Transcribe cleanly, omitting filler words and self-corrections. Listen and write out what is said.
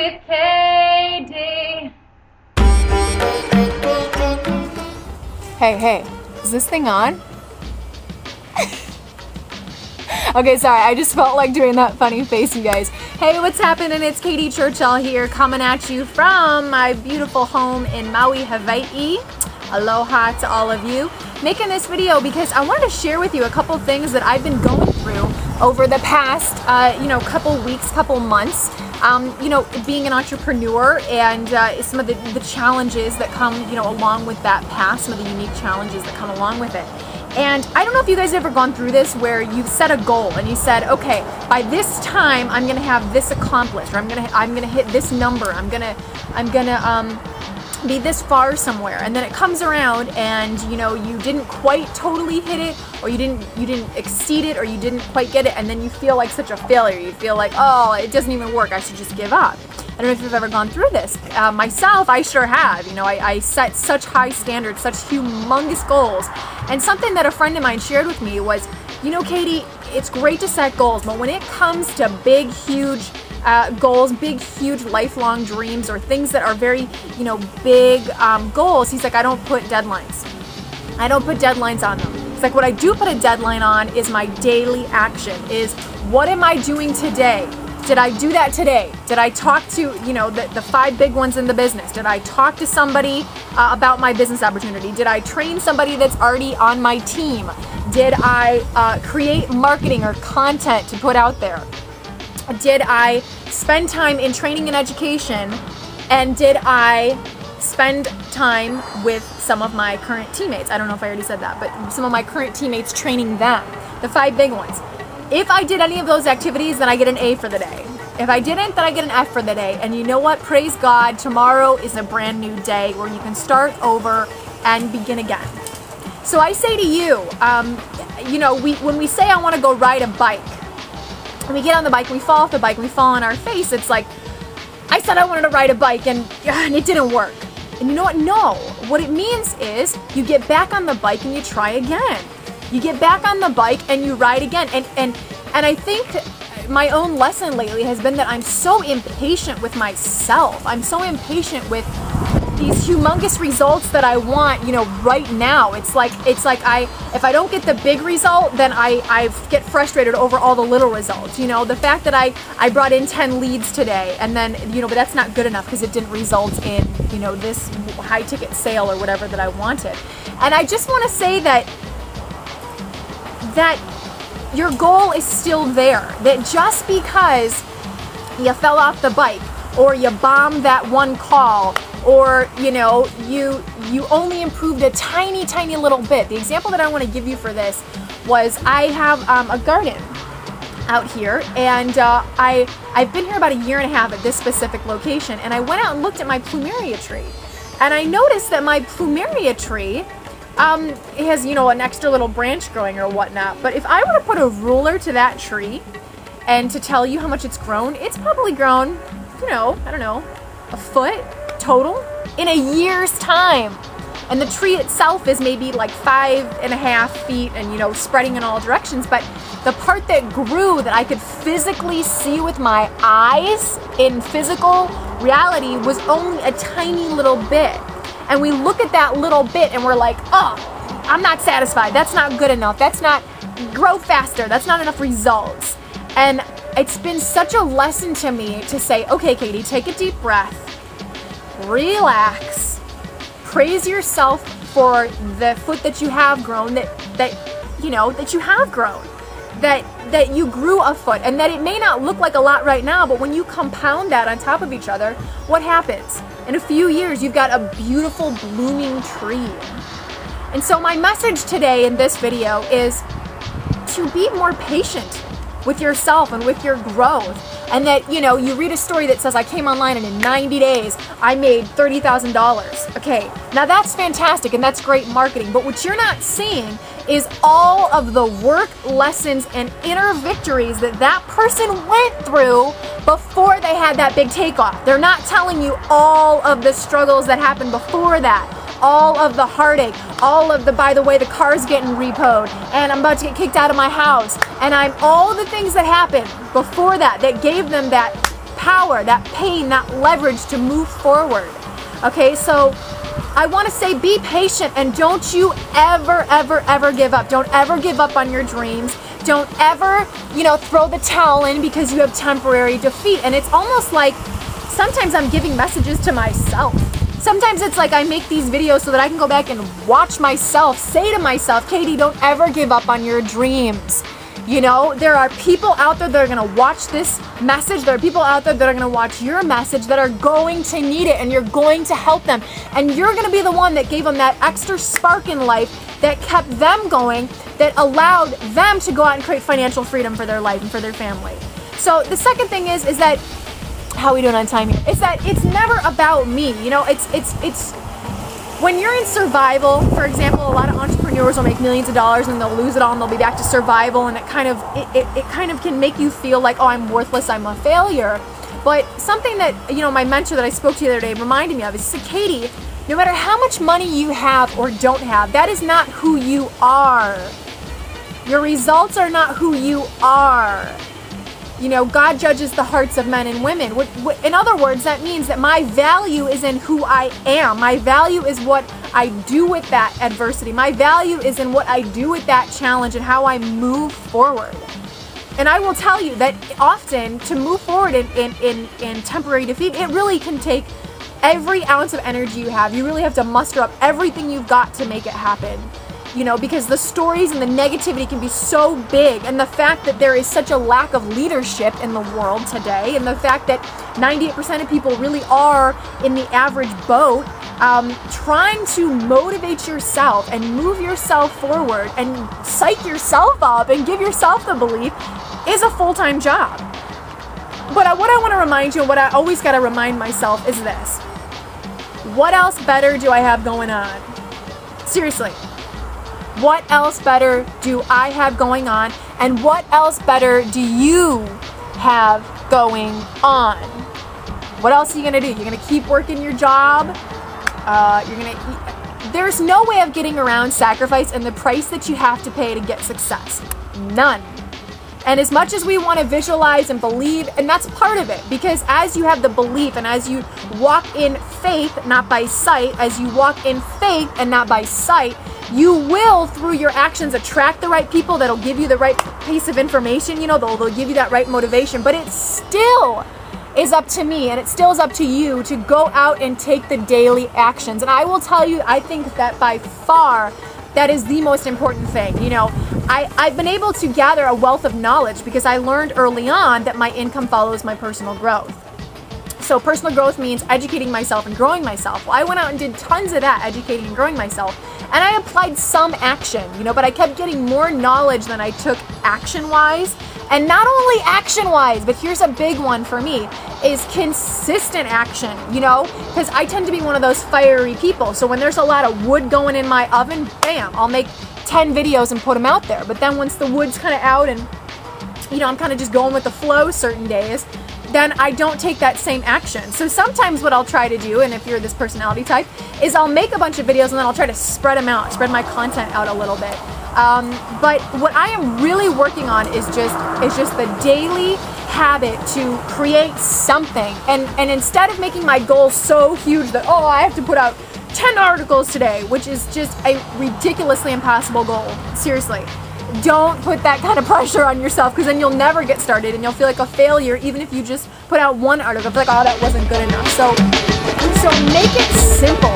with KD. Hey, is this thing on? Okay, sorry, I just felt like doing that funny face, you guys. Hey, what's happening? It's Katie Churchill here, coming at you from my beautiful home in Maui, Hawaii. Aloha to all of you. Making this video because I wanted to share with you a couple things that I've been going through over the past, couple weeks, couple months. Being an entrepreneur and some of the challenges that come, along with that path, some of the unique challenges that come along with it. And I don't know if you guys have ever gone through this where you've set a goal and you said, okay, by this time I'm gonna have this accomplished, or I'm gonna hit this number, I'm gonna be this far somewhere, and then it comes around and you didn't quite totally hit it, or you didn't exceed it, or you didn't quite get it, and then you feel like such a failure. You feel like, oh, it doesn't even work, I should just give up. I don't know if you've ever gone through this. Myself, I sure have. I set such high standards, such humongous goals. And something that a friend of mine shared with me was, Katie, it's great to set goals, but when it comes to big, huge goals, big, huge lifelong dreams, or things that are very, big goals, he's like, I don't put deadlines. I don't put deadlines on them. It's like, what I do put a deadline on is my daily action, is what am I doing today? Did I do that today? Did I talk to, the 5 big ones in the business? Did I talk to somebody about my business opportunity? Did I train somebody that's already on my team? Did I create marketing or content to put out there? Did I spend time in training and education? And did I spend time with some of my current teammates? I don't know if I already said that, but some of my current teammates, training them, the 5 big ones. If I did any of those activities, then I get an A for the day. If I didn't, then I get an F for the day. And you know what? Praise God, tomorrow is a brand new day where you can start over and begin again. So I say to you, when we say I want to go ride a bike, and we get on the bike, we fall off the bike, and we fall on our face, it's like, I said I wanted to ride a bike and it didn't work. And you know what? No. What it means is you get back on the bike and you try again. You get back on the bike and you ride again. And I think my own lesson lately has been that I'm so impatient with myself. I'm so impatient with these humongous results that I want, right now. It's like if I don't get the big result, then I get frustrated over all the little results. The fact that I brought in 10 leads today, and then, but that's not good enough because it didn't result in, this high ticket sale or whatever that I wanted. And I just want to say that your goal is still there. That just because you fell off the bike, or you bombed that one call, or you only improved a tiny little bit. The example that I want to give you for this was, I have a garden out here, and I've been here about 1.5 years at this specific location, and I went out and looked at my plumeria tree, and I noticed that my plumeria tree it has, an extra little branch growing or whatnot. But if I were to put a ruler to that tree and to tell you how much it's grown, it's probably grown, I don't know, a foot total in 1 year's time. And the tree itself is maybe like 5.5 feet and, spreading in all directions. But the part that grew, that I could physically see with my eyes in physical reality, was only a tiny little bit. And we look at that little bit and we're like, oh, I'm not satisfied. That's not good enough. That's not, grow faster. That's not enough results. And it's been such a lesson to me to say, okay, Katie, take a deep breath, relax, praise yourself for the foot that you have grown, that you have grown, that you grew a foot, and that it may not look like a lot right now, but when you compound that on top of each other, what happens? In a few years, you've got a beautiful blooming tree. And so my message today in this video is to be more patient with yourself and with your growth. And that, you read a story that says, I came online and in 90 days, I made $30,000. Okay, now that's fantastic and that's great marketing. But what you're not seeing is all of the work, lessons, and inner victories that person went through before they had that big takeoff. They're not telling you all of the struggles that happened before that, all of the heartache, all of the, by the way, the car's getting repoed, and I'm about to get kicked out of my house, and all the things that happened before that gave them that power, that pain, that leverage to move forward. Okay, so I want to say be patient, and don't you ever, ever, ever give up. Don't ever give up on your dreams. Don't ever, throw the towel in because you have temporary defeat. And it's almost like sometimes I'm giving messages to myself. Sometimes it's like I make these videos so that I can go back and watch myself, say to myself, Katie, don't ever give up on your dreams. There are people out there that are going to watch this message. There are people out there that are going to watch your message that are going to need it, and you're going to help them. And you're going to be the one that gave them that extra spark in life that kept them going, that allowed them to go out and create financial freedom for their life and for their family. So the second thing is that, how are we doing on time here? Is that it's never about me. It's when you're in survival, for example, a lot of entrepreneurs will make millions of dollars and they'll lose it all and they'll be back to survival, and it kind of can make you feel like, oh, I'm worthless, I'm a failure. But something that, my mentor that I spoke to the other day reminded me of is, Katie, no matter how much money you have or don't have, that is not who you are. Your results are not who you are. God judges the hearts of men and women. In other words, that means that my value is in who I am. My value is what I do with that adversity. My value is in what I do with that challenge and how I move forward. And I will tell you that often to move forward in temporary defeat, it really can take every ounce of energy you have. You really have to muster up everything you've got to make it happen. Because the stories and the negativity can be so big, and the fact that there is such a lack of leadership in the world today, and the fact that 98% of people really are in the average boat, trying to motivate yourself and move yourself forward and psych yourself up and give yourself the belief is a full-time job. But what I want to remind you, and what I always got to remind myself is this: what else better do I have going on? Seriously. What else better do I have going on? And what else better do you have going on? What else are you going to do? You're going to keep working your job? There's no way of getting around sacrifice and the price that you have to pay to get success. None. And as much as we want to visualize and believe, and that's part of it, because as you have the belief and as you walk in faith, not by sight, as you walk in faith and not by sight, you will, through your actions, attract the right people that'll give you the right piece of information, they'll give you that right motivation. But it still is up to me, and it still is up to you to go out and take the daily actions. And I will tell you, I think that by far, that is the most important thing. I've been able to gather a wealth of knowledge because I learned early on that my income follows my personal growth. So personal growth means educating myself and growing myself. Well, I went out and did tons of that, educating and growing myself. And I applied some action, but I kept getting more knowledge than I took action-wise. And not only action-wise, but here's a big one for me, is consistent action, because I tend to be one of those fiery people. So when there's a lot of wood going in my oven, bam, I'll make 10 videos and put them out there. But then once the wood's kind of out and, I'm kind of just going with the flow certain days, then I don't take that same action. So sometimes what I'll try to do, and if you're this personality type, is I'll make a bunch of videos and then I'll try to spread them out, spread my content out a little bit. But what I am really working on is just the daily habit to create something. And instead of making my goal so huge that, oh, I have to put out 10 articles today, which is just a ridiculously impossible goal. Seriously. Don't put that kind of pressure on yourself, because then you'll never get started and you'll feel like a failure even if you just put out one article. Feel like, oh, that wasn't good enough. So make it simple.